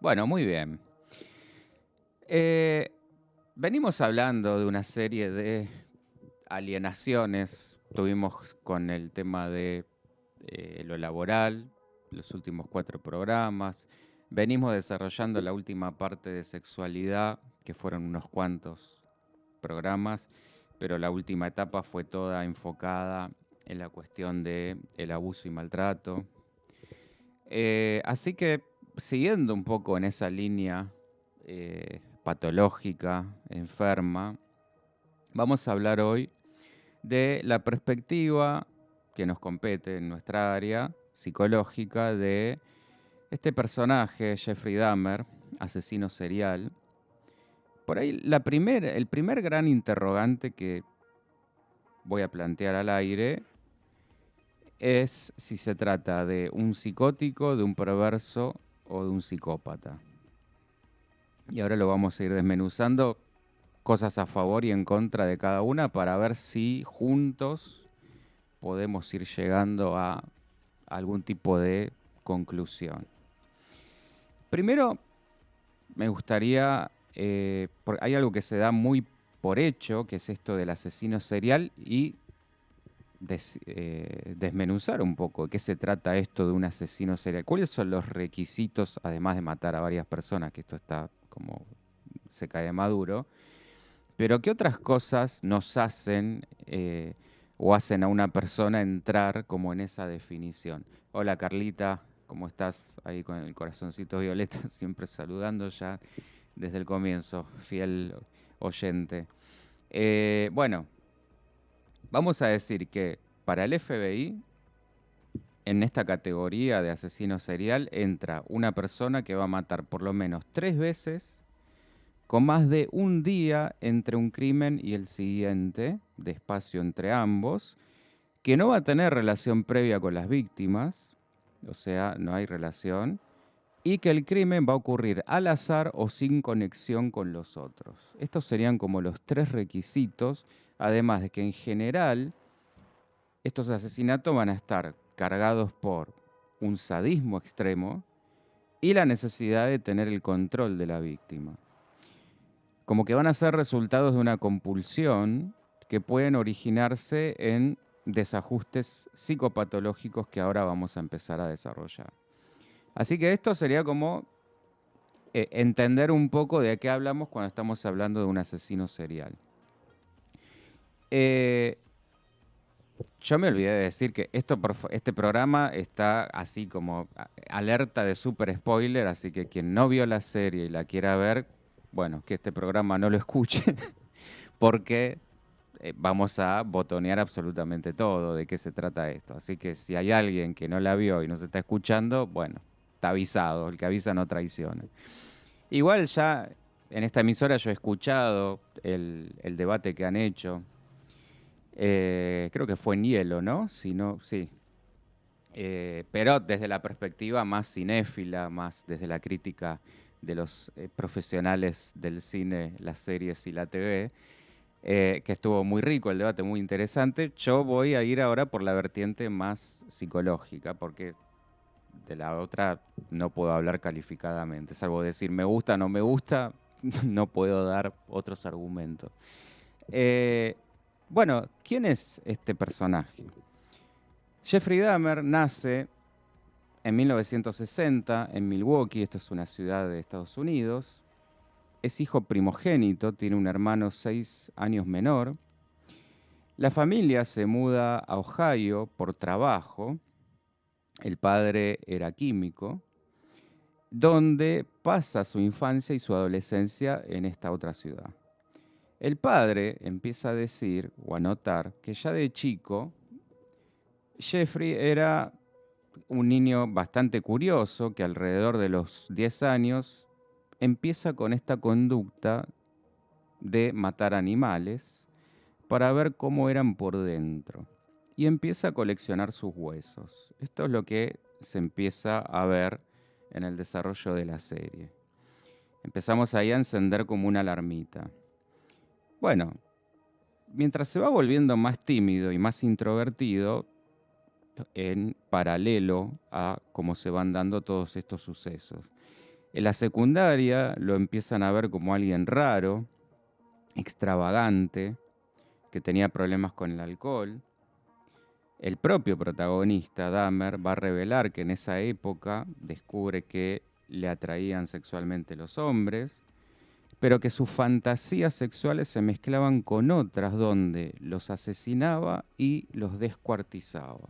Bueno, muy bien. Eh, Venimos hablando de una serie de alienaciones. Tuvimos con el tema de lo laboral, los últimos 4 programas. Venimos desarrollando la última parte de sexualidad, que fueron unos cuantos programas, pero la última etapa fue toda enfocada en la cuestión de el abuso y maltrato. Así que siguiendo un poco en esa línea patológica, enferma, vamos a hablar hoy de la perspectiva que nos compete en nuestra área psicológica de este personaje, Jeffrey Dahmer, asesino serial. Por ahí el primer gran interrogante que voy a plantear al aire es si se trata de un psicótico, de un perverso o de un psicópata. Y ahora lo vamos a ir desmenuzando, cosas a favor y en contra de cada una, para ver si juntos podemos ir llegando a algún tipo de conclusión. Primero, me gustaría, porque hay algo que se da muy por hecho, que es esto del asesino serial, y desmenuzar un poco de qué se trata esto de un asesino serial. ¿Cuáles son los requisitos, además de matar a varias personas, que esto está como se cae de maduro? Pero ¿qué otras cosas nos hacen o hacen a una persona entrar como en esa definición? Hola Carlita, ¿cómo estás? Ahí con el corazoncito violeta, siempre saludando ya desde el comienzo, fiel oyente. Bueno, vamos a decir que para el FBI, en esta categoría de asesino serial, entra una persona que va a matar por lo menos 3 veces, con más de un día entre un crimen y el siguiente, de espacio entre ambos, que no va a tener relación previa con las víctimas, o sea, no hay relación, y que el crimen va a ocurrir al azar o sin conexión con los otros. Estos serían como los 3 requisitos, además de que en general estos asesinatos van a estar cargados por un sadismo extremo y la necesidad de tener el control de la víctima. Como que van a ser resultados de una compulsión que pueden originarse en desajustes psicopatológicos que ahora vamos a empezar a desarrollar. Así que esto sería como entender un poco de qué hablamos cuando estamos hablando de un asesino serial. Eh, yo me olvidé de decir que este programa está así como alerta de super spoiler, así que quien no vio la serie y la quiera ver, bueno, que este programa no lo escuche, porque vamos a botonear absolutamente todo de qué se trata esto. Así que si hay alguien que no la vio y nos está escuchando, bueno, está avisado, el que avisa no traiciona. Igual ya en esta emisora yo he escuchado el debate que han hecho. Creo que fue en Hielo, ¿no? Si no, sí. Pero desde la perspectiva más cinéfila, más desde la crítica de los profesionales del cine, las series y la TV, que estuvo muy rico el debate, muy interesante. Yo voy a ir ahora por la vertiente más psicológica, porque de la otra no puedo hablar calificadamente, salvo decir me gusta, no me gusta, no puedo dar otros argumentos. Eh, bueno, ¿quién es este personaje? Jeffrey Dahmer nace en 1960 en Milwaukee, esto es una ciudad de Estados Unidos. Es hijo primogénito, tiene un hermano 6 años menor. La familia se muda a Ohio por trabajo. El padre era químico, donde pasa su infancia y su adolescencia en esta otra ciudad. El padre empieza a decir o a notar que ya de chico Jeffrey era un niño bastante curioso que alrededor de los 10 años empieza con esta conducta de matar animales para ver cómo eran por dentro y empieza a coleccionar sus huesos. Esto es lo que se empieza a ver en el desarrollo de la serie. Empezamos ahí a encender como una alarmita. Bueno, mientras se va volviendo más tímido y más introvertido, en paralelo a cómo se van dando todos estos sucesos. En la secundaria lo empiezan a ver como alguien raro, extravagante, que tenía problemas con el alcohol. El propio protagonista, Dahmer, va a revelar que en esa época descubre que le atraían sexualmente los hombres, pero que sus fantasías sexuales se mezclaban con otras donde los asesinaba y los descuartizaba.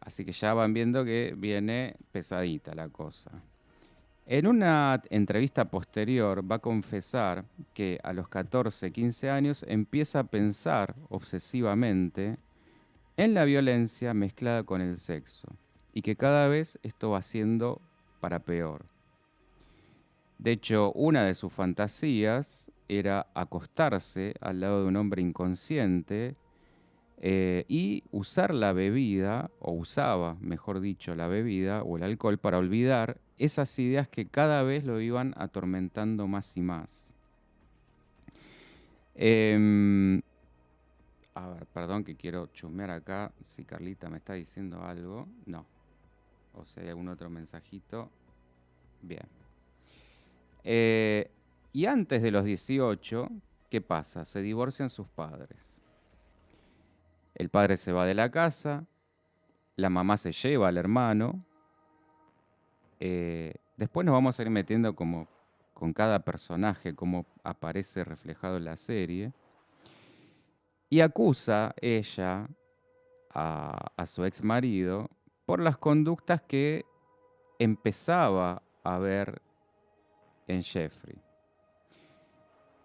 Así que ya van viendo que viene pesadita la cosa. En una entrevista posterior va a confesar que a los 14, 15 años empieza a pensar obsesivamente en la violencia mezclada con el sexo y que cada vez esto va siendo para peor. De hecho, una de sus fantasías era acostarse al lado de un hombre inconsciente y usar la bebida, o usaba, mejor dicho, la bebida o el alcohol para olvidar esas ideas que cada vez lo iban atormentando más y más. Em, a ver, perdón que quiero chusmear acá si Carlita me está diciendo algo. No. O si hay algún otro mensajito. Bien. Y antes de los 18, ¿qué pasa? Se divorcian sus padres. El padre se va de la casa, la mamá se lleva al hermano. Después nos vamos a ir metiendo como con cada personaje, cómo aparece reflejado en la serie. Y acusa ella a su ex marido por las conductas que empezaba a ver en Jeffrey.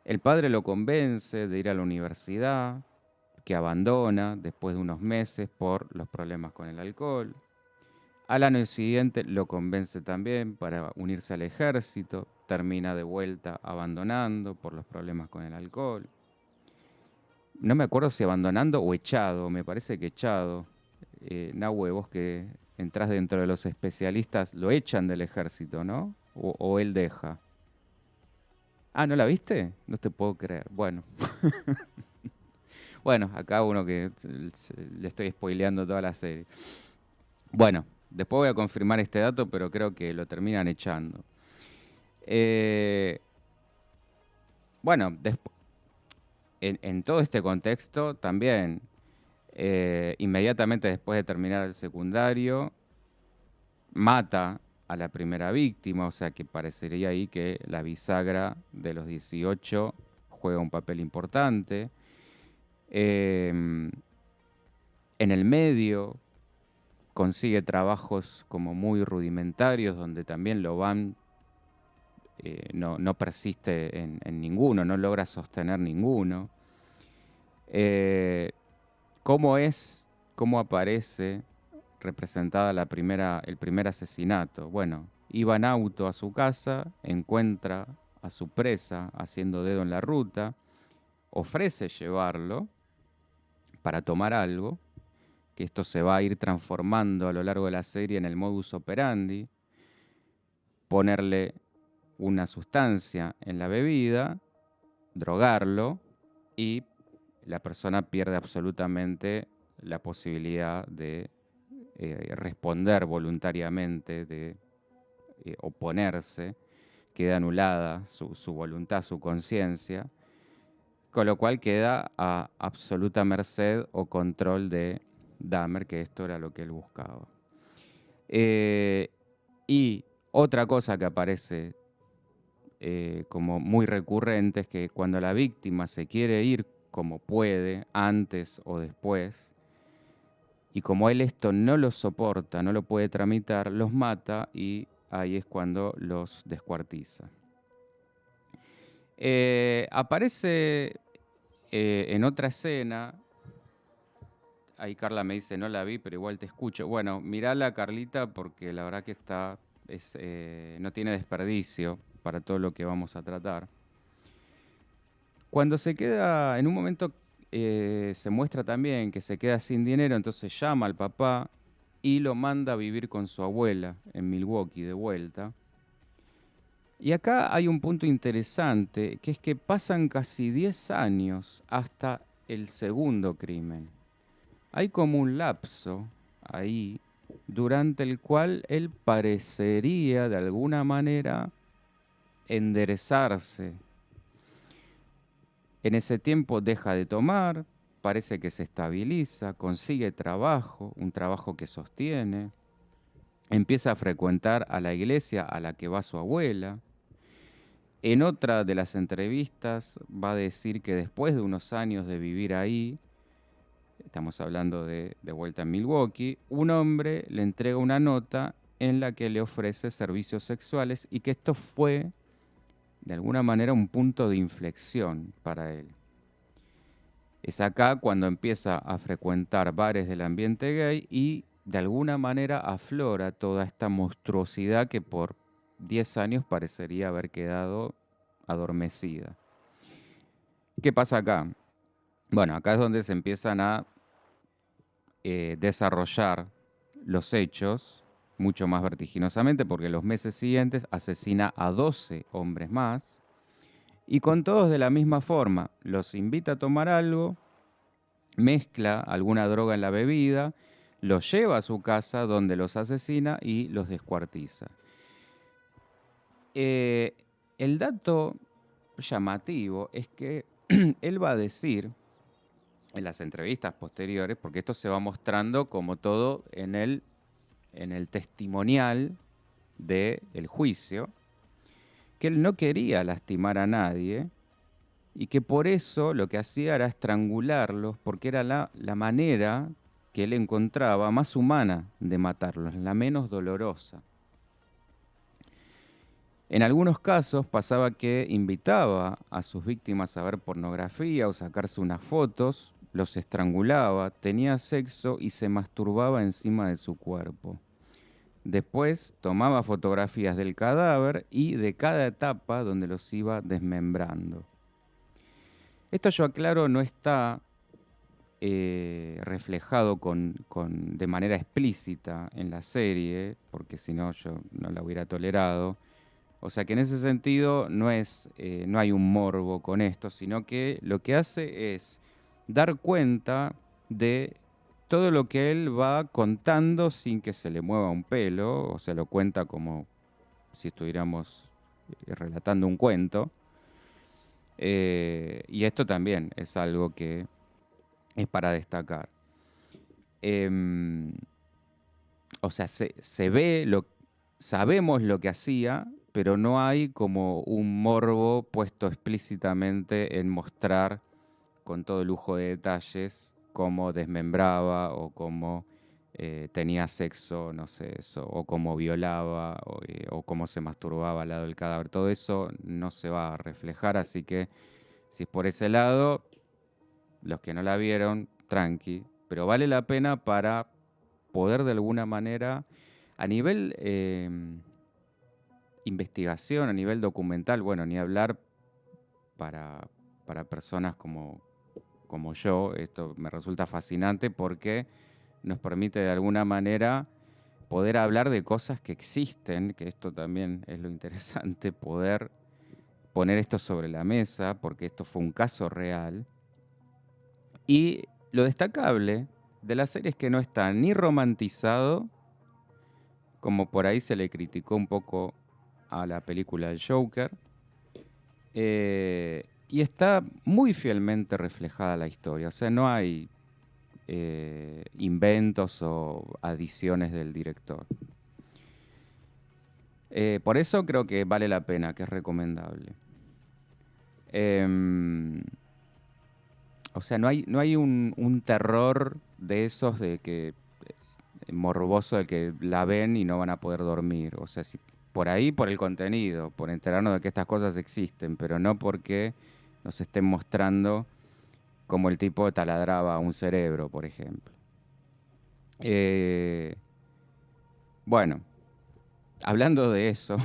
El padre lo convence de ir a la universidad, que abandona después de unos meses por los problemas con el alcohol. Al año siguiente lo convence también para unirse al ejército, termina de vuelta abandonando por los problemas con el alcohol. No me acuerdo si abandonando o echado, me parece que echado. Nahue, vos que entrás dentro de los especialistas, lo echan del ejército, ¿no? O él deja. Ah, ¿no la viste? No te puedo creer. Bueno. Bueno, acá uno que le estoy spoileando toda la serie. Bueno, después voy a confirmar este dato, pero creo que lo terminan echando. Bueno, en todo este contexto también, inmediatamente después de terminar el secundario, mata a la primera víctima, o sea que parecería ahí que la bisagra de los 18 juega un papel importante. En el medio consigue trabajos como muy rudimentarios, donde también lo van, no persiste en ninguno, no logra sostener ninguno. ¿Cómo aparece representada el primer asesinato? Bueno, iba en auto a su casa, encuentra a su presa haciendo dedo en la ruta, ofrece llevarlo para tomar algo, que esto se va a ir transformando a lo largo de la serie en el modus operandi, ponerle una sustancia en la bebida, drogarlo y la persona pierde absolutamente la posibilidad de responder voluntariamente, de oponerse, queda anulada su voluntad, su conciencia, con lo cual queda a absoluta merced o control de Dahmer, que esto era lo que él buscaba. Y otra cosa que aparece como muy recurrente es que cuando la víctima se quiere ir como puede, antes o después, y como él esto no lo soporta, no lo puede tramitar, los mata y ahí es cuando los descuartiza. Aparece en otra escena, ahí Carla me dice, no la vi, pero igual te escucho. Bueno, mirala, Carlita, porque la verdad que no tiene desperdicio para todo lo que vamos a tratar. Cuando se queda, en un momento se muestra también que se queda sin dinero, entonces llama al papá y lo manda a vivir con su abuela en Milwaukee de vuelta. Y acá hay un punto interesante, que es que pasan casi 10 años hasta el segundo crimen. Hay como un lapso ahí durante el cual él parecería de alguna manera enderezarse. En ese tiempo deja de tomar, parece que se estabiliza, consigue trabajo, un trabajo que sostiene, empieza a frecuentar a la iglesia a la que va su abuela. En otra de las entrevistas va a decir que después de unos años de vivir ahí, estamos hablando de vuelta en Milwaukee, un hombre le entrega una nota en la que le ofrece servicios sexuales y que esto fue de alguna manera un punto de inflexión para él. Es acá cuando empieza a frecuentar bares del ambiente gay y de alguna manera aflora toda esta monstruosidad que por 10 años parecería haber quedado adormecida. ¿Qué pasa acá? Bueno, acá es donde se empiezan a desarrollar los hechos mucho más vertiginosamente porque los meses siguientes asesina a 12 hombres más y con todos de la misma forma. Los invita a tomar algo, mezcla alguna droga en la bebida, los lleva a su casa donde los asesina y los descuartiza. El dato llamativo es que él va a decir en las entrevistas posteriores, porque esto se va mostrando como todo en el testimonial del juicio, que él no quería lastimar a nadie y que por eso lo que hacía era estrangularlos, porque era la manera que él encontraba más humana de matarlos, la menos dolorosa. En algunos casos pasaba que invitaba a sus víctimas a ver pornografía o sacarse unas fotos, los estrangulaba, tenía sexo y se masturbaba encima de su cuerpo. Después tomaba fotografías del cadáver y de cada etapa donde los iba desmembrando. Esto, yo aclaro, no está reflejado de manera explícita en la serie, porque si no yo no la hubiera tolerado. O sea que en ese sentido no hay un morbo con esto, sino que lo que hace es dar cuenta de todo lo que él va contando sin que se le mueva un pelo, o sea, lo cuenta como si estuviéramos relatando un cuento. Y esto también es algo que es para destacar. Em, o sea, se ve, sabemos lo que hacía, pero no hay como un morbo puesto explícitamente en mostrar con todo lujo de detalles cómo desmembraba o cómo tenía sexo, no sé, eso, o cómo violaba o cómo se masturbaba al lado del cadáver. Todo eso no se va a reflejar, así que si es por ese lado, los que no la vieron, tranqui, pero vale la pena para poder de alguna manera, a nivel investigación, a nivel documental, bueno, ni hablar para personas como yo, esto me resulta fascinante porque nos permite de alguna manera poder hablar de cosas que existen, que esto también es lo interesante, poder poner esto sobre la mesa, porque esto fue un caso real. Y lo destacable de la serie es que no está ni romantizado, como por ahí se le criticó un poco a la película El Joker, y está muy fielmente reflejada la historia. O sea, no hay inventos o adiciones del director. Por eso creo que vale la pena, que es recomendable. O sea, no hay un terror de esos de que morboso de que la ven y no van a poder dormir. O sea, si por ahí por el contenido, por enterarnos de que estas cosas existen, pero no porque nos estén mostrando cómo el tipo taladraba un cerebro, por ejemplo. Bueno, hablando de eso,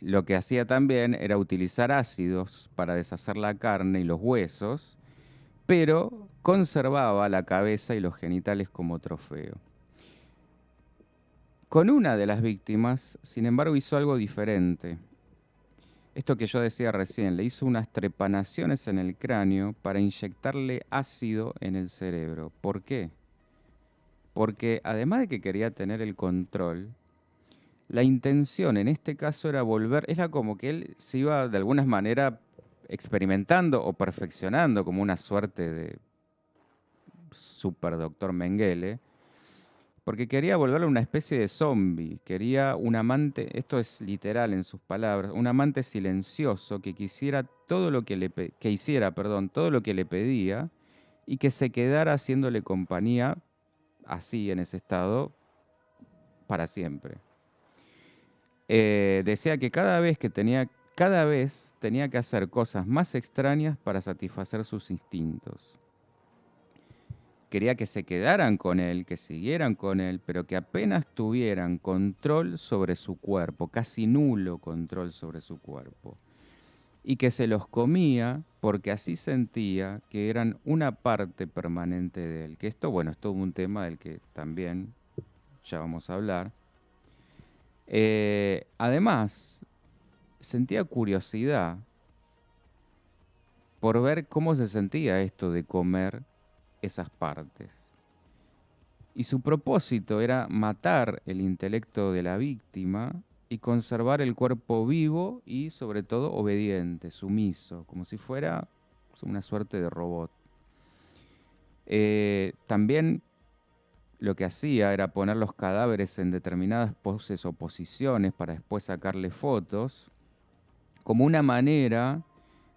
lo que hacía también era utilizar ácidos para deshacer la carne y los huesos, pero conservaba la cabeza y los genitales como trofeo. Con una de las víctimas, sin embargo, hizo algo diferente. Esto que yo decía recién, le hizo unas trepanaciones en el cráneo para inyectarle ácido en el cerebro. ¿Por qué? porque además de que quería tener el control, la intención en este caso era volver, era como que él se iba de alguna manera experimentando o perfeccionando como una suerte de super doctor Mengele, porque quería volverlo una especie de zombie, quería un amante, esto es literal en sus palabras, un amante silencioso que quisiera todo lo que que hiciera, perdón, todo lo que le pedía y que se quedara haciéndole compañía así en ese estado para siempre. Decía que cada vez tenía que hacer cosas más extrañas para satisfacer sus instintos. Quería que se quedaran con él, que siguieran con él, pero que apenas tuvieran control sobre su cuerpo, casi nulo control sobre su cuerpo. Y que se los comía porque así sentía que eran una parte permanente de él. Que esto, bueno, es todo un tema del que también ya vamos a hablar. Además, sentía curiosidad por ver cómo se sentía esto de comer esas partes. Y su propósito era matar el intelecto de la víctima y conservar el cuerpo vivo y sobre todo obediente, sumiso, como si fuera una suerte de robot. También lo que hacía era poner los cadáveres en determinadas poses o posiciones para después sacarle fotos, como una manera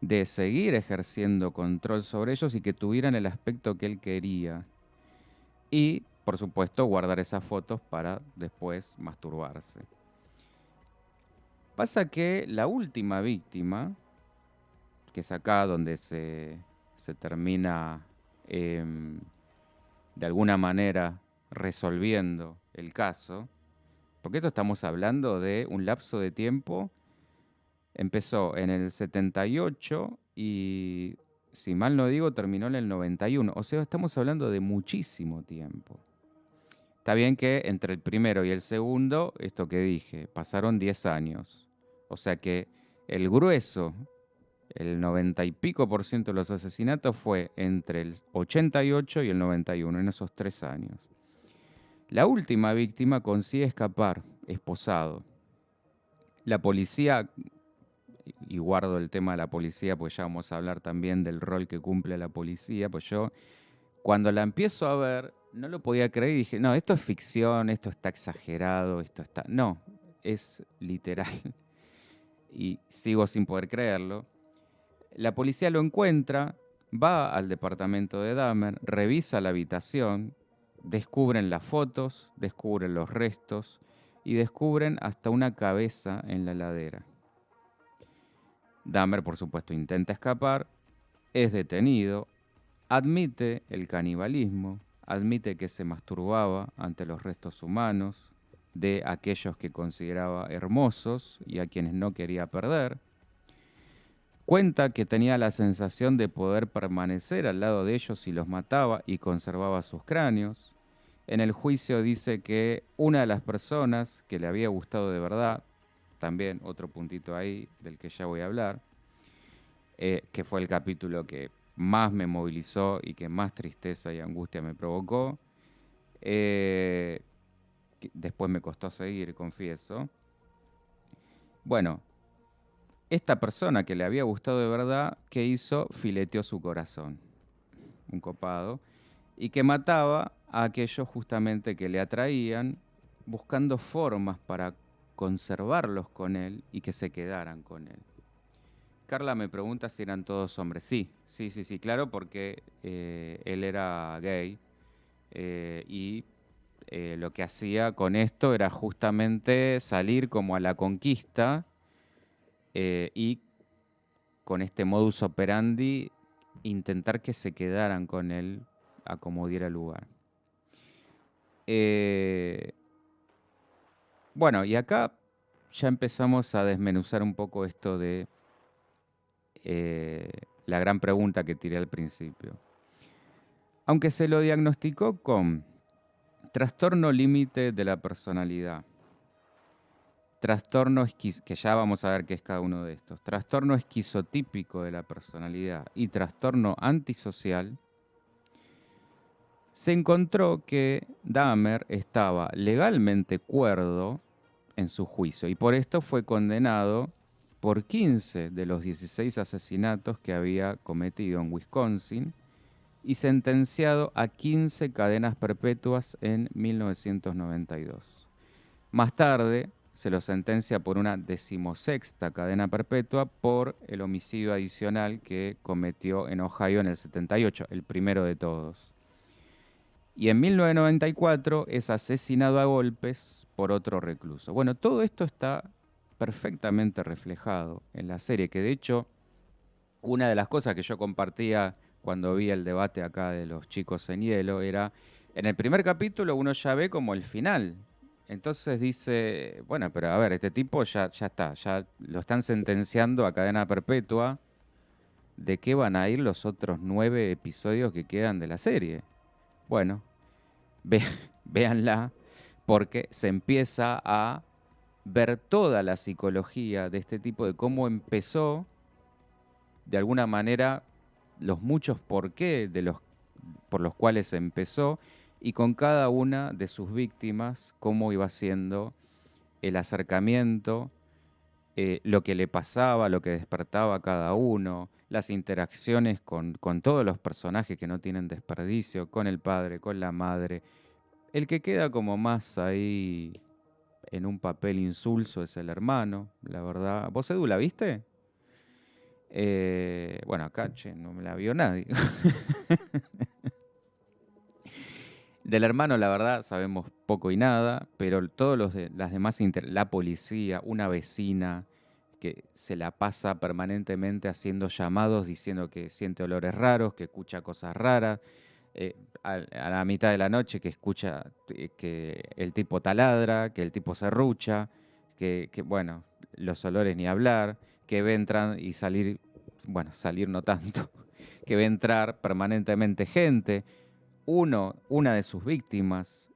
de seguir ejerciendo control sobre ellos y que tuvieran el aspecto que él quería. Y, por supuesto, guardar esas fotos para después masturbarse. Pasa que la última víctima, que es acá donde se termina de alguna manera resolviendo el caso, porque esto estamos hablando de un lapso de tiempo, empezó en el 78 y, si mal no digo, terminó en el 91. O sea, estamos hablando de muchísimo tiempo. Está bien que entre el primero y el segundo, esto que dije, pasaron 10 años. O sea que el grueso, el 90 y pico por ciento de los asesinatos fue entre el 88 y el 91, en esos 3 años. La última víctima consigue escapar, esposado. La policía, y guardo el tema de la policía, pues ya vamos a hablar también del rol que cumple la policía, pues yo cuando la empiezo a ver no lo podía creer y dije, no, esto es ficción, esto está exagerado, esto está... No, es literal. Y sigo sin poder creerlo. La policía lo encuentra, va al departamento de Dahmer, revisa la habitación, descubren las fotos, descubren los restos y descubren hasta una cabeza en la ladera. Dahmer, por supuesto, intenta escapar, es detenido, admite el canibalismo, admite que se masturbaba ante los restos humanos de aquellos que consideraba hermosos y a quienes no quería perder. Cuenta que tenía la sensación de poder permanecer al lado de ellos si los mataba y conservaba sus cráneos. En el juicio dice que una de las personas que le había gustado de verdad, también otro puntito ahí del que ya voy a hablar, que fue el capítulo que más me movilizó y que más tristeza y angustia me provocó. Después me costó seguir, confieso. Bueno, esta persona que le había gustado de verdad, ¿qué hizo? Fileteó su corazón, un copado, y que mataba a aquellos justamente que le atraían, buscando formas para conservarlos con él y que se quedaran con él. Carla me pregunta si eran todos hombres. Sí, sí, sí, sí, claro, porque él era gay y lo que hacía con esto era justamente salir como a la conquista y con este modus operandi intentar que se quedaran con él a como diera lugar. Bueno, y acá ya empezamos a desmenuzar un poco esto de la gran pregunta que tiré al principio. Aunque se lo diagnosticó con trastorno límite de la personalidad, trastorno que ya vamos a ver qué es cada uno de estos, trastorno esquizotípico de la personalidad y trastorno antisocial, se encontró que Dahmer estaba legalmente cuerdo en su juicio y por esto fue condenado por 15 de los 16 asesinatos que había cometido en Wisconsin y sentenciado a 15 cadenas perpetuas en 1992. Más tarde se lo sentencia por una 16ª cadena perpetua por el homicidio adicional que cometió en Ohio en el 78, el primero de todos. Y en 1994 es asesinado a golpes por otro recluso. Bueno, todo esto está perfectamente reflejado en la serie, que de hecho una de las cosas que yo compartía cuando vi el debate acá de los chicos en hielo era, en el primer capítulo uno ya ve como el final. Entonces dice, bueno, pero a ver, este tipo ya está, ya lo están sentenciando a cadena perpetua. ¿De qué van a ir los otros 9 episodios que quedan de la serie? Bueno, ve, véanla, porque se empieza a ver toda la psicología de este tipo, de cómo empezó, de alguna manera, los muchos por qué por los cuales empezó, y con cada una de sus víctimas, cómo iba siendo el acercamiento, lo que le pasaba, lo que despertaba a cada uno, las interacciones con todos los personajes que no tienen desperdicio, con el padre, con la madre. El que queda como más ahí en un papel insulso es el hermano, la verdad. ¿Vos, Edu, la viste? Bueno, acá, che, no me la vio nadie. Del hermano, la verdad, sabemos poco y nada, pero todos las demás, la policía, una vecina que se la pasa permanentemente haciendo llamados diciendo que siente olores raros, que escucha cosas raras, a la mitad de la noche que escucha que el tipo taladra, que el tipo serrucha, bueno, los olores ni hablar, que ve entrar y salir, bueno, salir no tanto, que ve entrar permanentemente gente. Una de sus víctimas,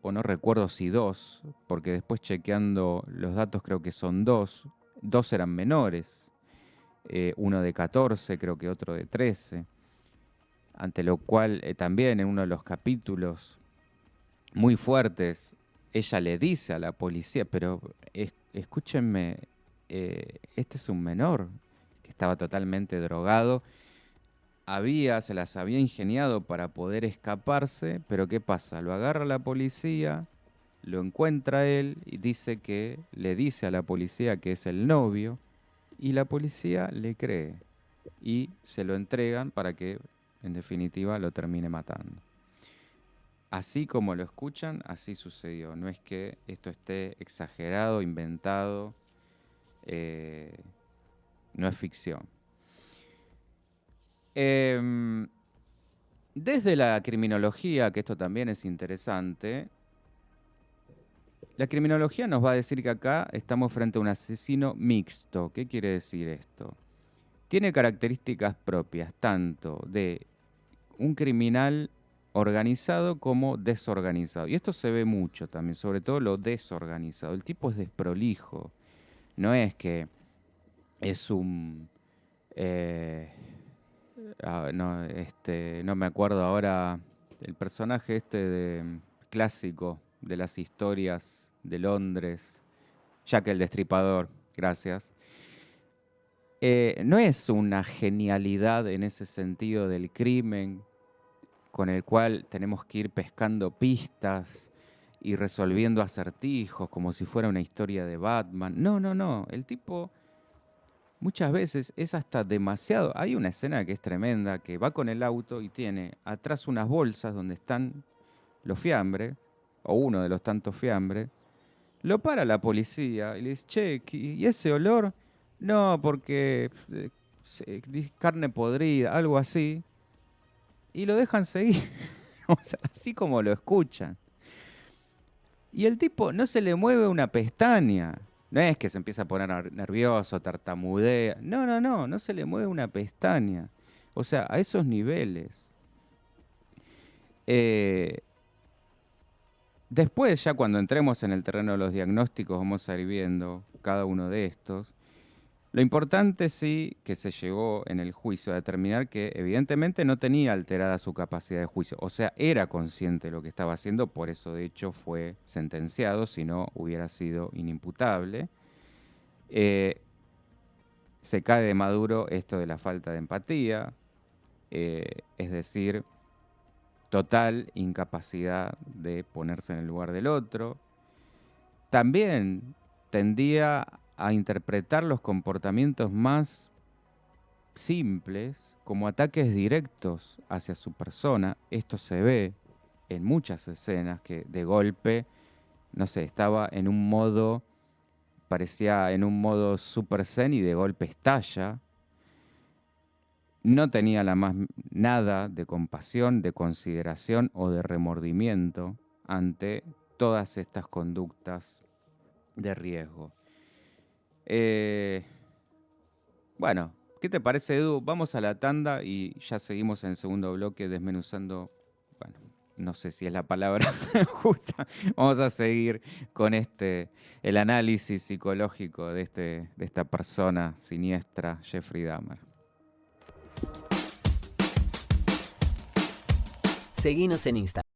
o no recuerdo si dos, porque después chequeando los datos creo que son dos eran menores, uno de 14, creo que otro de 13, ante lo cual también en uno de los capítulos muy fuertes, ella le dice a la policía, pero escúchenme, este es un menor que estaba totalmente drogado. Se las había ingeniado para poder escaparse, pero ¿qué pasa? Lo agarra la policía, lo encuentra él y le dice a la policía que es el novio y la policía le cree y se lo entregan para que en definitiva lo termine matando. Así como lo escuchan, así sucedió. No es que esto esté exagerado, inventado, no es ficción. Desde la criminología, que esto también es interesante, la criminología nos va a decir que acá estamos frente a un asesino mixto. ¿Qué quiere decir esto? Tiene características propias tanto de un criminal organizado como desorganizado. Y esto se ve mucho también, sobre todo lo desorganizado. El tipo es desprolijo. No es que es un... no me acuerdo ahora el personaje clásico de las historias de Londres, Jack el Destripador, gracias. No es una genialidad en ese sentido del crimen con el cual tenemos que ir pescando pistas y resolviendo acertijos como si fuera una historia de Batman. No, no, no. El tipo muchas veces es hasta demasiado. Hay una escena que es tremenda, que va con el auto y tiene atrás unas bolsas donde están los fiambres, o uno de los tantos fiambres. Lo para la policía y le dice, che, ¿y ese olor? No, porque carne podrida, algo así. Y lo dejan seguir, o sea, así como lo escuchan. Y el tipo no se le mueve una pestaña. No es que se empieza a poner nervioso, tartamudea. No, no, no, no se le mueve una pestaña. O sea, a esos niveles. Eh, Después, ya cuando entremos en el terreno de los diagnósticos, vamos a ir viendo cada uno de estos. Lo importante sí que se llegó en el juicio a determinar que evidentemente no tenía alterada su capacidad de juicio, o sea, era consciente de lo que estaba haciendo, por eso de hecho fue sentenciado, si no hubiera sido inimputable. Eh, Se cae de Maduro esto de la falta de empatía, es decir, total incapacidad de ponerse en el lugar del otro. También tendía a interpretar los comportamientos más simples como ataques directos hacia su persona. Esto se ve en muchas escenas que de golpe, no sé, estaba en un modo, parecía en un modo super zen y de golpe estalla. No tenía nada de compasión, de consideración o de remordimiento ante todas estas conductas de riesgo. Eh, bueno, ¿qué te parece, Edu? Vamos a la tanda y ya seguimos en el segundo bloque desmenuzando, bueno, no sé si es la palabra justa. Vamos a seguir con el análisis psicológico de esta persona siniestra, Jeffrey Dahmer. Seguinos en Instagram.